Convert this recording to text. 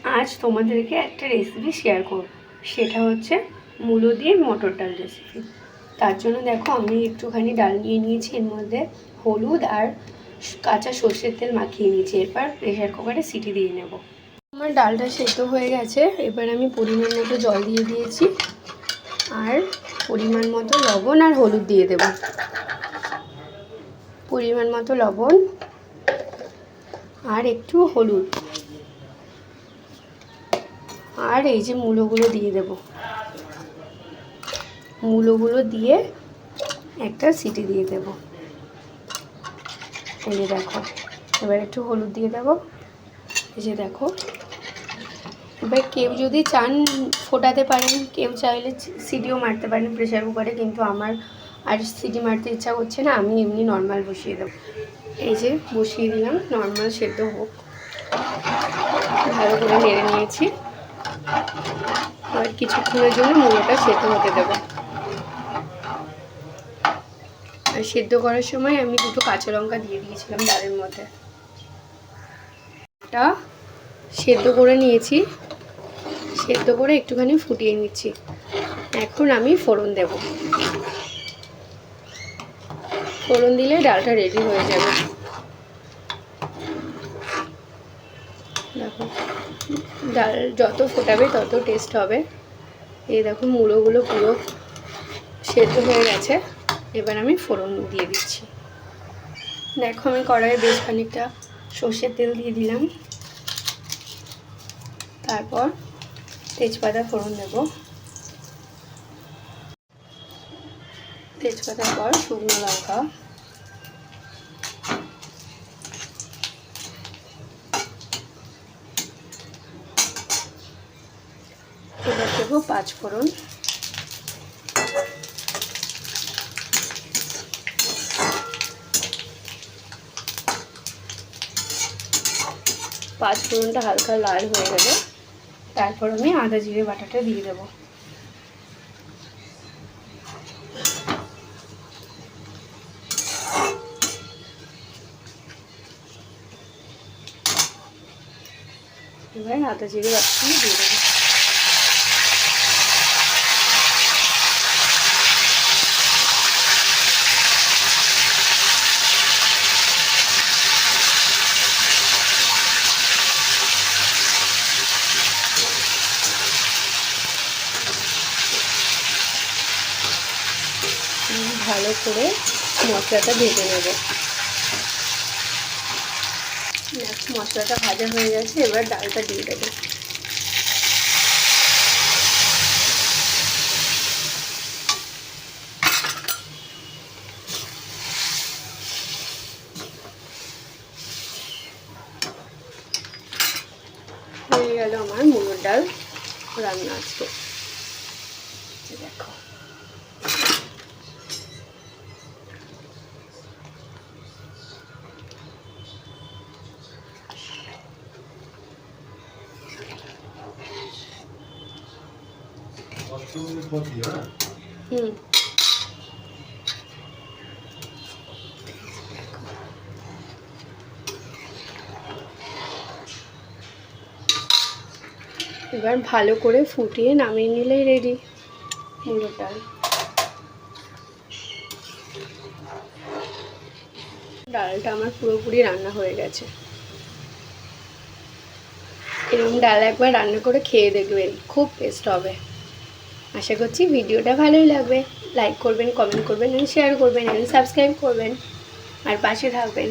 আজ তোমাদেরকে একটা রেসিপি শেয়ার করব, সেটা হচ্ছে মূলো দিয়ে মটর ডাল রেসিপি। তার জন্য দেখো আমি একটুখানি ডাল নিয়ে নিয়েছি, এর মধ্যে হলুদ আর কাঁচা সর্ষের তেল মাখিয়ে নিয়েছি। এরপর প্রেশার কুকারে সিটি দিয়ে নেব। আমার ডালটা সেদ্ধ হয়ে গেছে, এবার আমি পরিমাণ মতো জল দিয়ে দিয়েছি আর পরিমাণ মতো লবণ আর হলুদ দিয়ে দেব। পরিমাণ মতো লবণ আর একটু হলুদ, আর এই যে মূলোগুলো দিয়ে দেব। মূলোগুলো দিয়ে একটা সিটি দিয়ে দেব। এই যে দেখো, এবার একটু হলুদ দিয়ে দেব। এই যে দেখো, এবার কেউ যদি চান ফোটাতে পারেন, কেউ চাইলে সিটিও মারতে পারেন প্রেশার কুকারে, কিন্তু আমার আর সিটি মারতে ইচ্ছা করছে না, আমি এমনি নর্মাল বসিয়ে দেবো। এই যে বসিয়ে দিলাম, নর্মাল সেদ্ধ হোক। ভালো করে নেড়ে নিয়েছি, আর কিছুক্ষণের জন্য মূলোটা সেদ্ধ হতে দেবো। আর সেদ্ধ করার সময় আমি দুটো কাঁচা লঙ্কা দিয়ে দিয়েছিলাম ডালের মধ্যে। এটা সেদ্ধ করে নিয়েছি, সেদ্ধ করে একটুখানি ফুটিয়ে নিচ্ছি। এখন আমি ফোড়ন দেব। ফোড়ন দিলে ডালটা রেডি হয়ে যাবে। দেখো, ডাল যত ফোটাবে তত টেস্ট হবে। এই দেখো মূলোগুলো পুরো সেদ্ধ হয়ে গেছে, এবার আমি ফোড়ন দিয়ে দিচ্ছি। দেখো আমি কড়াইয়ে বেশ খানিকটা সর্ষের তেল দিয়ে দিলাম, তারপর তেজপাতা ফোড়ন দেব। তেজপাতার পর শুকনো লঙ্কা, এবার দেবো পাঁচফোড়ন, পাঁচফোড়নটা হালকা লাল হয়ে গেলে তারপর আমি আদা জিরে বাটাটা দিয়ে দেবো। এবার আদা জিরে বাটাটা দিয়ে দেবো। ভালো করে মশলাটা ভেজে নেব। মশলাটা ভাজা হয়ে গেছে, এবার ডালটা দিয়ে দেবো। হয়ে গেল আমার মুগের ডাল রান্না আজকে। দেখো এবার ভালো করে ফুটিয়ে নামিয়ে নিলেই রেডি মুগের ডাল। ডালটা আমার পুরোপুরি রান্না হয়ে গেছে। এরকম ডাল একবার রান্না করে খেয়ে দেখবেন, খুব টেস্ট হবে। আশা করছি ভিডিওটা ভালোই লাগবে। লাইক করবেন, কমেন্ট করবেন, শেয়ার করবেন, সাবস্ক্রাইব করবেন আর পাশে থাকবেন।